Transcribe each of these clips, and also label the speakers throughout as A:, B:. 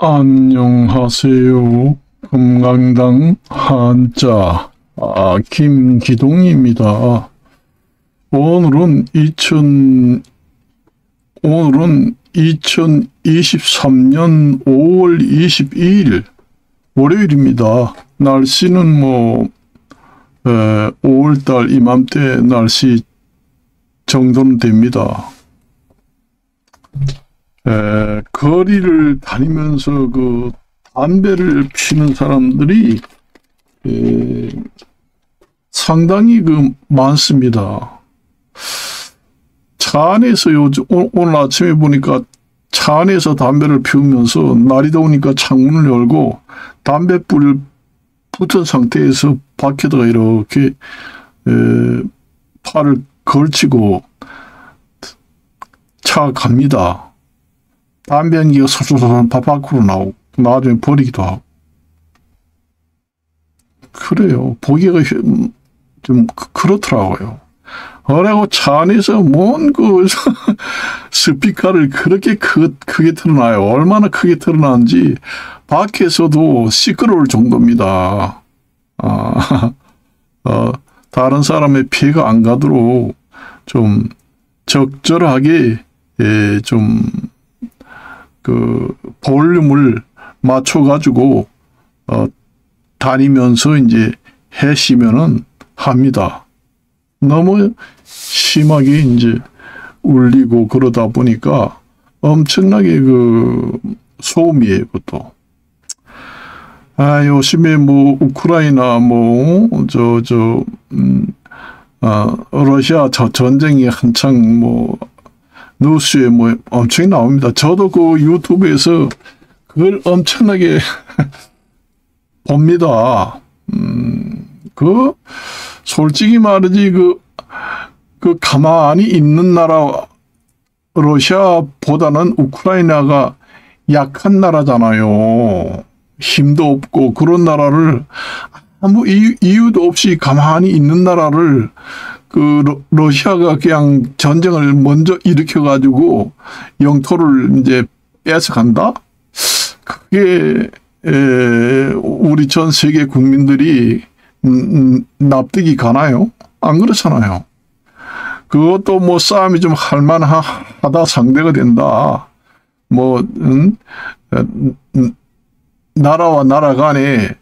A: 안녕하세요. 금강당 한자 김기동입니다. 오늘은 2023년 5월 22일 월요일입니다. 날씨는 5월달 이맘때 날씨 정도는 됩니다. 거리를 다니면서 담배를 피는 사람들이 상당히 많습니다. 차 안에서 오늘 아침에 보니까 차 안에서 담배를 피우면서 날이 더우니까 창문을 열고 담배불 붙은 상태에서 밖에다가 이렇게 팔을 걸치고 차 갑니다. 담배 연기가 솔솔솔 밖으로 나오고 나중에 버리기도 하고 그래요. 보기가 좀 그렇더라고요. 그리고 차 안에서 뭔 스피커를 그렇게 크게 틀어놔요. 얼마나 크게 틀어놨는지 밖에서도 시끄러울 정도입니다. 다른 사람의 피해가 안 가도록 좀 적절하게 볼륨을 맞춰가지고 다니면서 이제 해시면은 합니다. 너무 심하게 이제 울리고 그러다 보니까 엄청나게 소음이에요, 그것도. 요즘에 우크라이나 러시아 전쟁이 한창 뉴스에 엄청 나옵니다. 저도 유튜브에서 그걸 엄청나게 봅니다. 솔직히 말이지, 가만히 있는 나라, 러시아보다는 우크라이나가 약한 나라잖아요. 힘도 없고, 그런 나라를 아무 이유도 없이 가만히 있는 나라를 러시아가 그냥 전쟁을 먼저 일으켜가지고 영토를 이제 뺏어간다? 그게, 우리 전 세계 국민들이, 납득이 가나요? 안 그렇잖아요. 그것도 싸움이 좀 할만하다 상대가 된다. 나라와 나라 간에,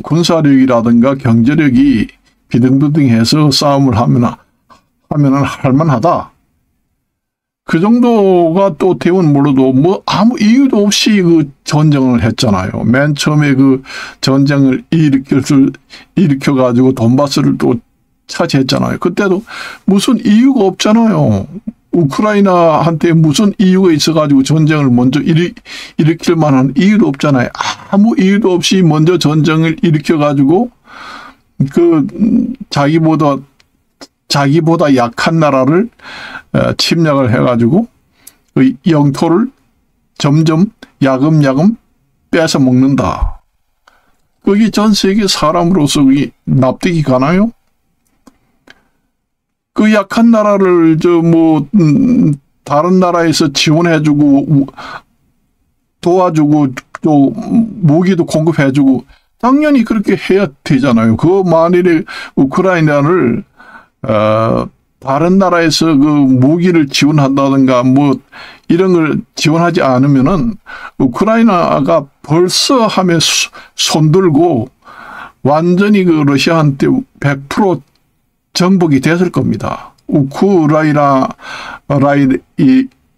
A: 군사력이라든가 경제력이 비등비등해서 싸움을 하면은 할만하다. 그 정도가 또 되면 몰라도 아무 이유도 없이 전쟁을 했잖아요. 맨 처음에 전쟁을 일으켜가지고 돈바스를 또 차지했잖아요. 그때도 무슨 이유가 없잖아요. 우크라이나한테 무슨 이유가 있어가지고 전쟁을 먼저 일으킬 만한 이유도 없잖아요. 아무 이유도 없이 먼저 전쟁을 일으켜가지고 자기보다 약한 나라를 침략을 해가지고 영토를 점점 야금야금 뺏어 먹는다. 그게 전 세계 사람으로서 그게 납득이 가나요? 약한 나라를 다른 나라에서 지원해주고 도와주고 또 무기도 공급해주고 당연히 그렇게 해야 되잖아요. 만일에 우크라이나를 다른 나라에서 무기를 지원한다든가 이런 걸 지원하지 않으면은 우크라이나가 벌써 함에 손들고 완전히 러시아한테 100% 정복이 됐을 겁니다.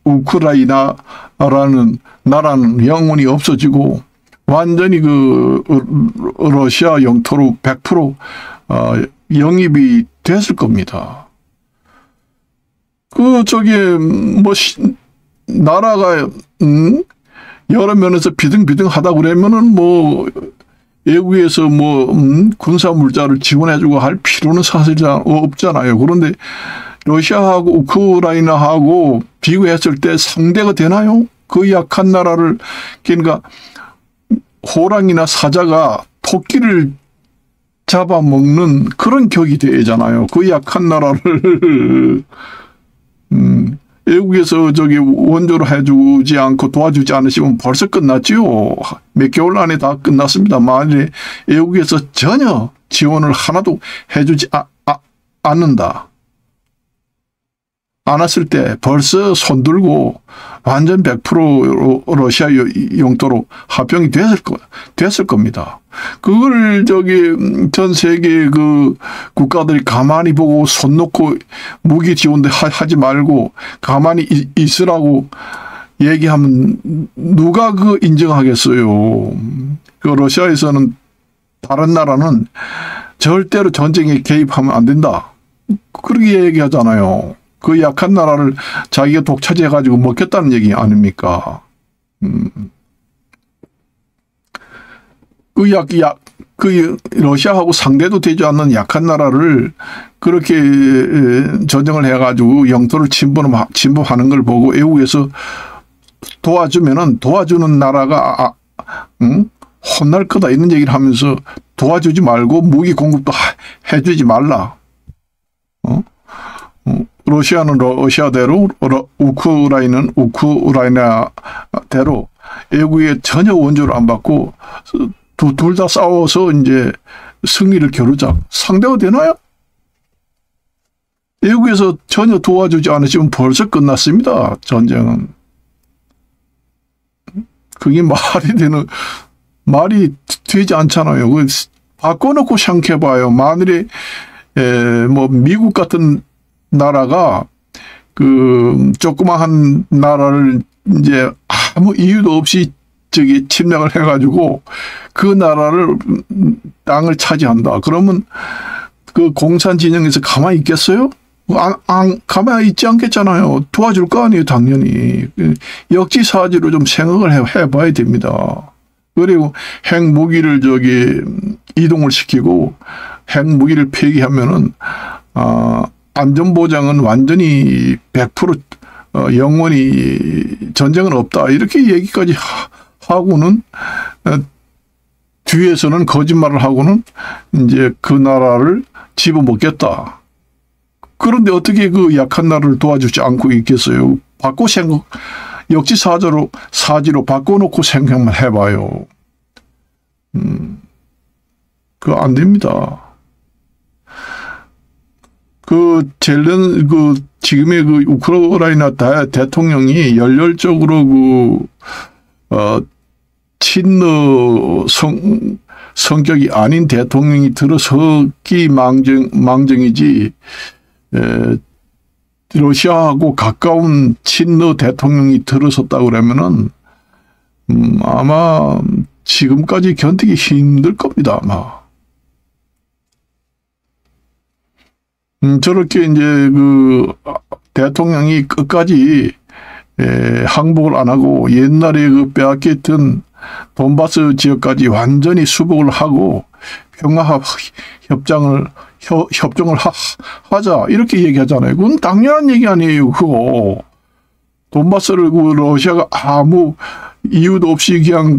A: 우크라이나라는 나라는 영원히 없어지고 완전히 러시아 영토로 100% 영입이 됐을 겁니다. 나라가 여러 면에서 비등비등하다 그러면은 외국에서 군사 물자를 지원해주고 할 필요는 사실 없잖아요. 그런데 러시아하고 우크라이나하고 비교했을 때 상대가 되나요? 약한 나라를, 그러니까 호랑이나 사자가 토끼를 잡아먹는 그런 격이 되잖아요. 약한 나라를 외국에서 저기 원조로 해주지 않고 도와주지 않으시면 벌써 끝났지요. 몇 개월 안에 다 끝났습니다. 만일에 외국에서 전혀 지원을 하나도 해주지 않는다. 않았을 때 벌써 손들고 완전 100% 러시아 영토로 합병이 됐을 겁니다. 그걸 저기 전 세계 그 국가들이 가만히 보고 손 놓고 무기 지원도 하지 말고 가만히 있으라고 얘기하면 누가 그 인정하겠어요. 그 러시아에서는 다른 나라는 절대로 전쟁에 개입하면 안 된다. 그렇게 얘기하잖아요. 그 약한 나라를 자기가 독차지해가지고 먹겠다는 얘기 아닙니까? 그 러시아하고 상대도 되지 않는 약한 나라를 그렇게 전쟁을 해가지고 영토를 침범하는 걸 보고 외국에서 도와주면은 도와주는 나라가 혼날 거다 이런 얘기를 하면서 도와주지 말고 무기 공급도 해주지 말라. 러시아는 러시아대로, 우크라이나는 우크라이나대로 외국에 전혀 원조를 안 받고 둘 다 싸워서 이제 승리를 겨루자. 상대가 되나요? 외국에서 전혀 도와주지 않으시면 벌써 끝났습니다. 전쟁은. 그게 말이 되지 않잖아요. 바꿔놓고 생각해봐요. 만일에 뭐 미국 같은 나라가 그 조그마한 나라를 이제 아무 이유도 없이 저기 침략을 해가지고 그 나라를 땅을 차지한다. 그러면 그 공산 진영에서 가만히 있겠어요? 가만히 있지 않겠잖아요. 도와줄 거 아니에요, 당연히. 역지사지로 좀 생각을 해봐야 됩니다. 그리고 핵무기를 저기 이동을 시키고 핵무기를 폐기하면은 안전보장은 완전히 100% 영원히 전쟁은 없다. 이렇게 얘기까지 하고는 뒤에서는 거짓말을 하고는 이제 그 나라를 집어먹겠다. 그런데 어떻게 그 약한 나라를 도와주지 않고 있겠어요? 역지사지로 바꿔놓고 생각만 해봐요. 그거 안 됩니다. 지금의 그 우크라이나 대통령이 열렬적으로 친러 성격이 아닌 대통령이 들어서기 망정이지, 러시아하고 가까운 친러 대통령이 들어섰다고 그러면은, 아마 지금까지 견디기 힘들 겁니다, 아마. 저렇게 이제 그 대통령이 끝까지 항복을 안 하고 옛날에 그 빼앗겼던 돈바스 지역까지 완전히 수복을 하고 평화 협정을 하자 이렇게 얘기하잖아요. 그건 당연한 얘기 아니에요. 그거 돈바스를 그 러시아가 아무 이유도 없이 그냥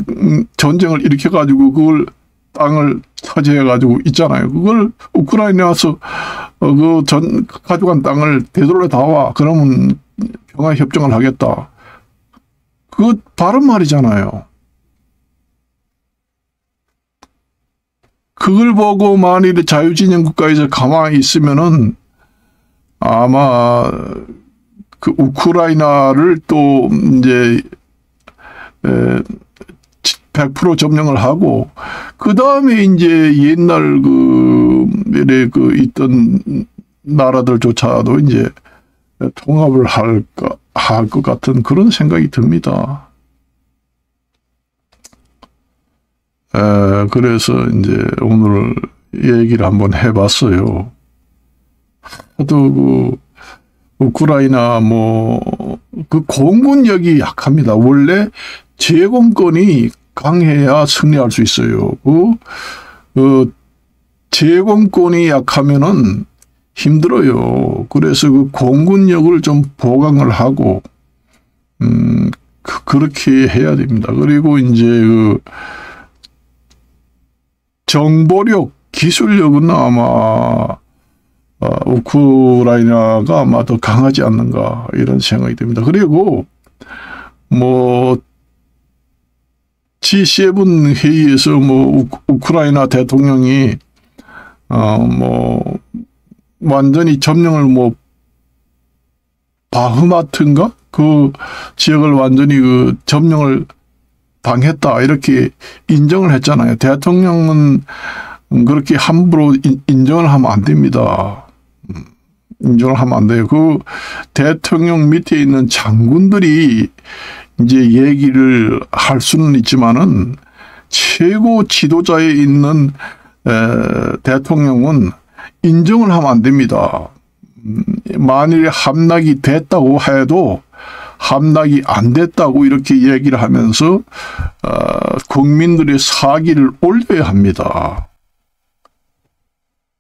A: 전쟁을 일으켜가지고 그걸 땅을 차지해가지고 있잖아요. 그걸 우크라이나에 와서 가져간 땅을 되돌려 다와. 그러면 평화협정을 하겠다. 그거 바른 말이잖아요. 그걸 보고 만일에 자유진영 국가에서 가만히 있으면은 아마 그 우크라이나를 또 이제 100% 점령을 하고 그 다음에 이제 옛날 있던 나라들조차도 이제 통합을 할 것 같은 그런 생각이 듭니다. 그래서 이제 오늘 얘기를 한번 해봤어요. 하도 우크라이나 그 공군력이 약합니다. 원래 제공권이 강해야 승리할 수 있어요. 제공권이 약하면은 힘들어요. 그래서 그 공군력을 좀 보강을 하고, 그렇게 해야 됩니다. 그리고 이제 정보력, 기술력은 아마 우크라이나가 아마 더 강하지 않는가 이런 생각이 듭니다. 그리고 뭐 G7 회의에서 뭐 우크라이나 대통령이 뭐 완전히 점령을 뭐 바흐마트인가 그 지역을 완전히 그 점령을 당했다 이렇게 인정을 했잖아요. 대통령은 그렇게 함부로 인정을 하면 안 됩니다. 인정을 하면 안 돼요. 그 대통령 밑에 있는 장군들이 이제 얘기를 할 수는 있지만은 최고 지도자에 있는 대통령은 인정을 하면 안 됩니다. 만일에 함락이 됐다고 해도 함락이 안 됐다고 이렇게 얘기를 하면서 국민들의 사기를 올려야 합니다.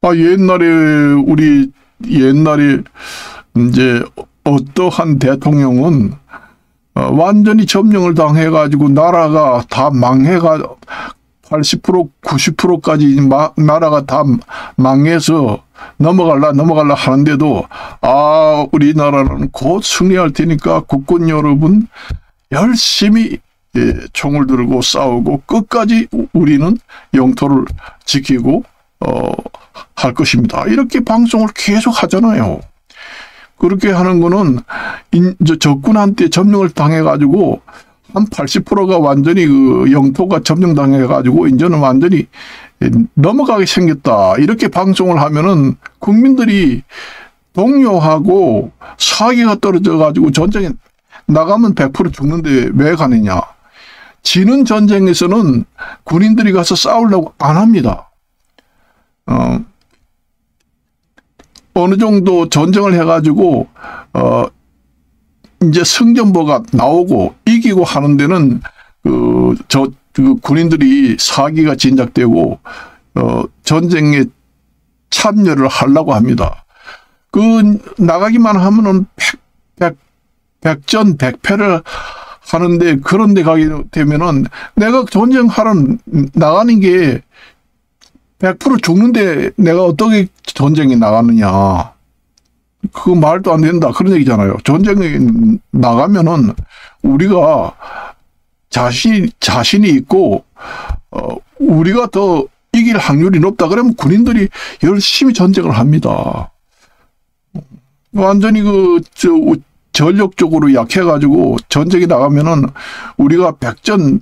A: 우리 옛날에 이제 어떠한 대통령은 완전히 점령을 당해가지고 나라가 다 망해가 80% 90%까지 나라가 다 망해서 넘어갈라 하는데도 우리나라는 곧 승리할 테니까 국군 여러분 열심히 총을 들고 싸우고 끝까지 우리는 영토를 지키고 할 것입니다. 이렇게 방송을 계속 하잖아요. 그렇게 하는 거는 적군한테 점령을 당해가지고 한 80%가 완전히 그 영토가 점령당해가지고 이제는 완전히 넘어가게 생겼다. 이렇게 방송을 하면은 국민들이 동요하고 사기가 떨어져가지고 전쟁에 나가면 100% 죽는데 왜 가느냐. 지는 전쟁에서는 군인들이 가서 싸우려고 안 합니다. 어느 정도 전쟁을 해가지고 이제 승전보가 나오고 이기고 하는 데는 그 군인들이 사기가 진작되고 전쟁에 참여를 하려고 합니다. 나가기만 하면은 백전백패를 하는데 그런데 가게 되면은 내가 전쟁하러 나가는 게 100% 죽는데 내가 어떻게 전쟁에 나가느냐. 그거 말도 안 된다. 그런 얘기잖아요. 전쟁에 나가면은 우리가 자신이 있고, 우리가 더 이길 확률이 높다. 그러면 군인들이 열심히 전쟁을 합니다. 완전히 전력적으로 약해가지고 전쟁에 나가면은 우리가 백전백패를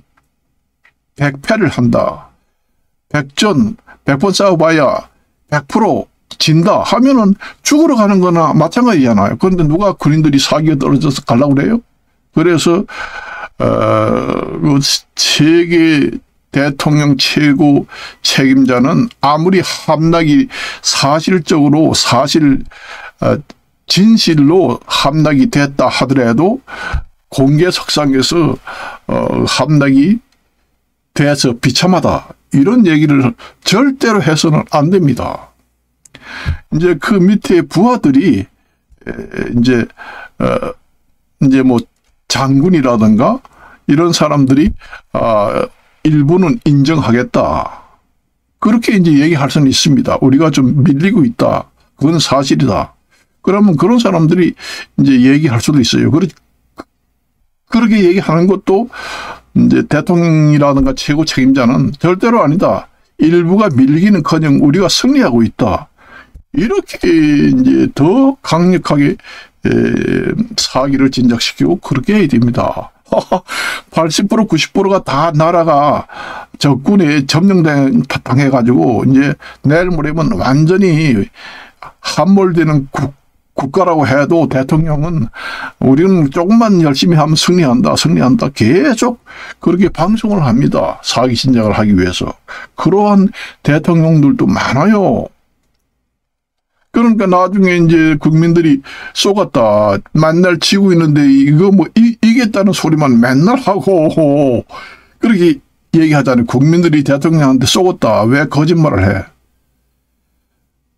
A: 한다. 100번 싸워봐야 100% 진다 하면은 죽으러 가는 거나 마찬가지잖아요. 그런데 누가 군인들이 사기가 떨어져서 가려고 그래요? 그래서 세계 대통령 최고 책임자는 아무리 함락이 진실로 함락이 됐다 하더라도 공개석상에서 함락이 돼서 비참하다. 이런 얘기를 절대로 해서는 안 됩니다. 이제 그 밑에 부하들이 이제 뭐 장군이라든가 이런 사람들이 일부는 인정하겠다. 그렇게 이제 얘기할 수는 있습니다. 우리가 좀 밀리고 있다. 그건 사실이다. 그러면 그런 사람들이 이제 얘기할 수도 있어요. 그렇게 얘기하는 것도 이제 대통령이라든가 최고 책임자는 절대로 아니다. 일부가 밀리기는커녕 우리가 승리하고 있다. 이렇게 이제 더 강력하게 사기를 진작시키고 그렇게 해야 됩니다. 80% 90%가 다 나라가 적군에 점령당해가지고 이제 내일 모레면 완전히 함몰되는 국가라고 해도 대통령은 우리는 조금만 열심히 하면 승리한다 계속 그렇게 방송을 합니다. 사기 진작을 하기 위해서. 그러한 대통령들도 많아요. 그러니까 나중에 이제 국민들이 쏘갔다. 맨날 지고 있는데 이거 뭐 이겼다는 소리만 맨날 하고 그렇게 얘기하잖아요. 국민들이 대통령한테 쏘갔다. 왜 거짓말을 해?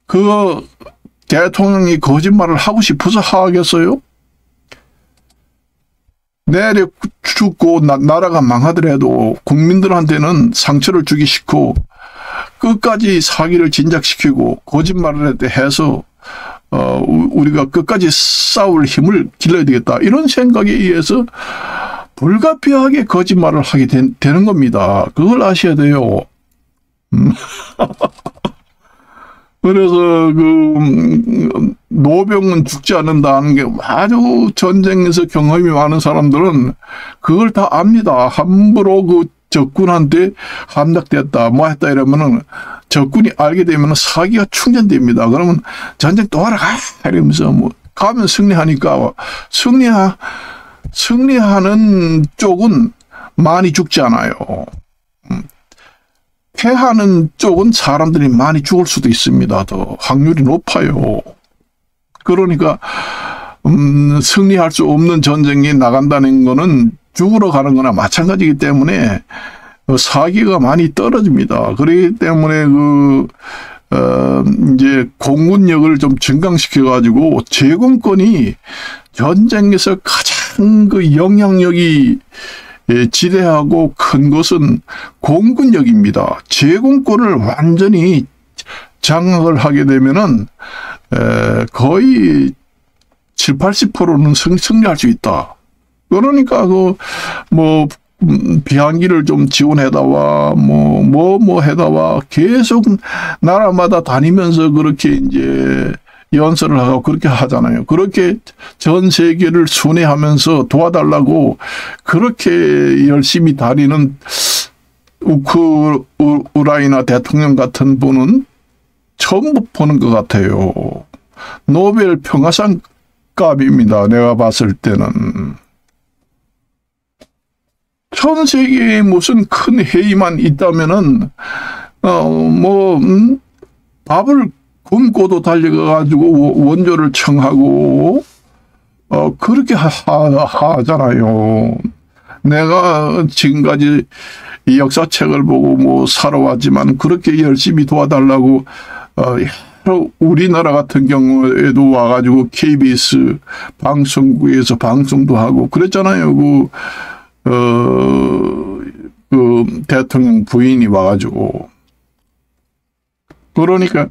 A: 그 대통령이 거짓말을 하고 싶어서 하겠어요? 내래 죽고 나라가 망하더라도 국민들한테는 상처를 주기 싫고 끝까지 사기를 진작시키고 거짓말을 해서 우리가 끝까지 싸울 힘을 길러야 되겠다. 이런 생각에 의해서 불가피하게 거짓말을 하게 되는 겁니다. 그걸 아셔야 돼요. 그래서 노병은 죽지 않는다는 게 아주 전쟁에서 경험이 많은 사람들은 그걸 다 압니다. 함부로 적군한테 함락됐다, 뭐 했다 이러면은 적군이 알게 되면 사기가 충전됩니다. 그러면 전쟁 또 하러 가! 이러면서 뭐 가면 승리하니까 승리하는 쪽은 많이 죽지 않아요. 패하는 쪽은 사람들이 많이 죽을 수도 있습니다. 더 확률이 높아요. 그러니까 승리할 수 없는 전쟁에 나간다는 거는 죽으러 가는 거나 마찬가지이기 때문에 사기가 많이 떨어집니다. 그렇기 때문에 이제 공군력을 좀 증강시켜 가지고 제공권이 전쟁에서 가장 영향력이 지대하고 큰 것은 공군력입니다. 제공권을 완전히 장악을 하게 되면은 거의 7, 80%는 승리할 수 있다. 그러니까 비행기를 좀 지원해다와 뭐 해다와 계속 나라마다 다니면서 그렇게 이제 연설을 하고 그렇게 하잖아요. 그렇게 전 세계를 순회하면서 도와달라고 그렇게 열심히 다니는 우크라이나 대통령 같은 분은 처음 보는 것 같아요. 노벨 평화상 값입니다. 내가 봤을 때는. 전 세계에 무슨 큰 회의만 있다면은 밥을 굶고도 달려가가지고 원조를 청하고 그렇게 하잖아요. 내가 지금까지 이 역사책을 보고 살아왔지만 그렇게 열심히 도와달라고 우리나라 같은 경우에도 와가지고 KBS 방송국에서 방송도 하고 그랬잖아요. 대통령 부인이 와가지고. 그러니까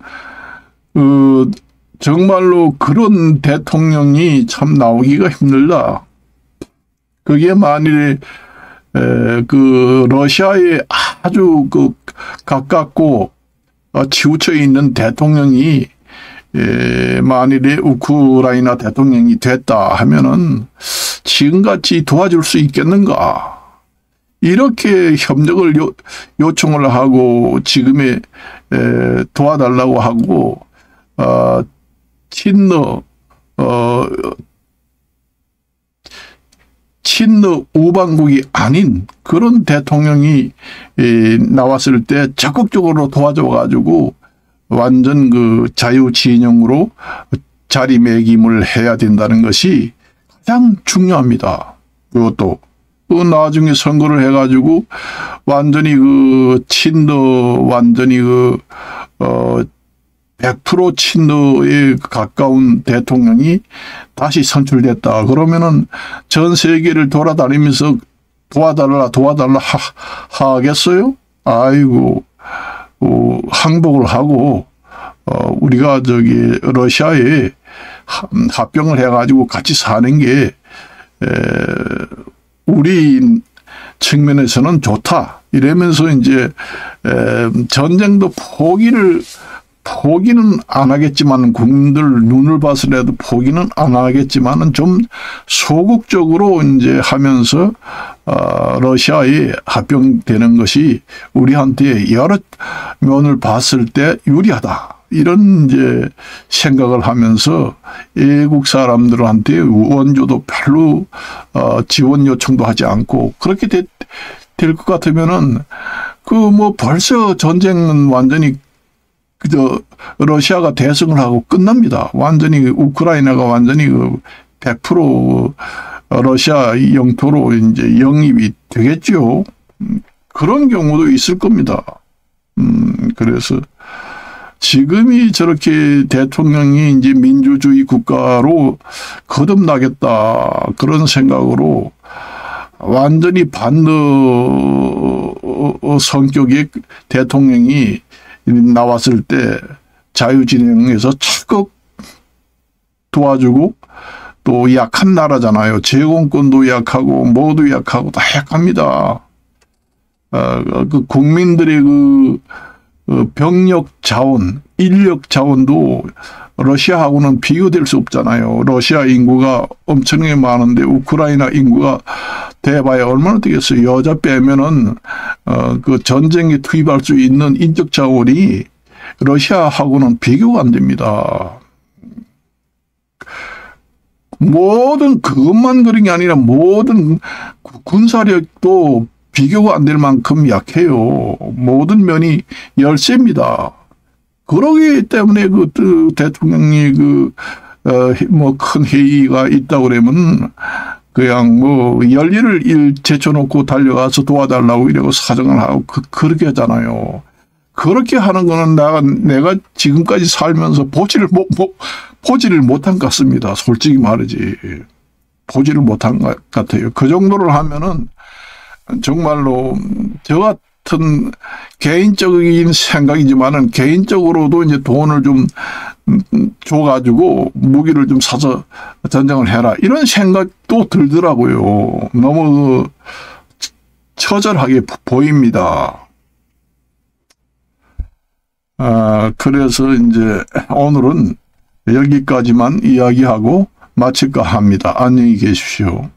A: 정말로 그런 대통령이 참 나오기가 힘들다. 그게 만일에 러시아에 아주 가깝고 치우쳐 있는 대통령이 만일에 우크라이나 대통령이 됐다 하면은 지금같이 도와줄 수 있겠는가? 이렇게 협력을 요청을 하고 지금에 도와달라고 하고 친러 우방국이 아닌 그런 대통령이 나왔을 때 적극적으로 도와줘가지고 완전 자유 진영으로 자리매김을 해야 된다는 것이 가장 중요합니다. 그것도 나중에 선거를 해가지고 완전히 완전히 100% 친러에 가까운 대통령이 다시 선출됐다. 그러면은 전 세계를 돌아다니면서 도와달라 하겠어요? 아이고, 항복을 하고, 우리가 러시아에 합병을 해가지고 같이 사는 게, 우리 측면에서는 좋다. 이러면서 이제, 전쟁도 포기는 안 하겠지만, 국민들 눈을 봐서라도 포기는 안 하겠지만은 좀 소극적으로 이제 하면서, 러시아에 합병되는 것이 우리한테 여러 면을 봤을 때 유리하다. 이런 이제 생각을 하면서 애국 사람들한테 원조도 별로, 지원 요청도 하지 않고 그렇게 될 것 같으면은 벌써 전쟁은 완전히 러시아가 대승을 하고 끝납니다. 완전히 우크라이나가 완전히 100% 러시아 영토로 이제 영입이 되겠죠. 그런 경우도 있을 겁니다. 그래서 지금이 저렇게 대통령이 이제 민주주의 국가로 거듭나겠다 그런 생각으로 완전히 반대 성격의 대통령이 나왔을 때 자유진영에서 적극 도와주고 또 약한 나라잖아요. 제공권도 약하고 뭐도 약하고 다 약합니다. 그 국민들의 그 병력 자원, 인력 자원도 러시아하고는 비교될 수 없잖아요. 러시아 인구가 엄청나게 많은데 우크라이나 인구가 대봐야 얼마나 되겠어요. 여자 빼면은 그 전쟁에 투입할 수 있는 인적 자원이 러시아하고는 비교가 안 됩니다. 모든 그것만 그런 게 아니라 모든 군사력도 비교가 안 될 만큼 약해요. 모든 면이 열세입니다. 그러기 때문에 그 대통령이 뭐 큰 회의가 있다고 그러면 그냥 뭐 열일을 제쳐놓고 달려가서 도와달라고 이러고 사정을 하고 그렇게 하잖아요. 그렇게 하는 거는 내가 지금까지 살면서 보지를 못한 것 같습니다. 솔직히 말이지. 보지를 못한 것 같아요. 그 정도를 하면은 정말로 저 같은 개인적인 생각이지만은 개인적으로도 이제 돈을 좀 줘가지고 무기를 좀 사서 전쟁을 해라 이런 생각도 들더라고요. 너무 처절하게 보입니다. 그래서 이제 오늘은 여기까지만 이야기하고 마칠까 합니다. 안녕히 계십시오.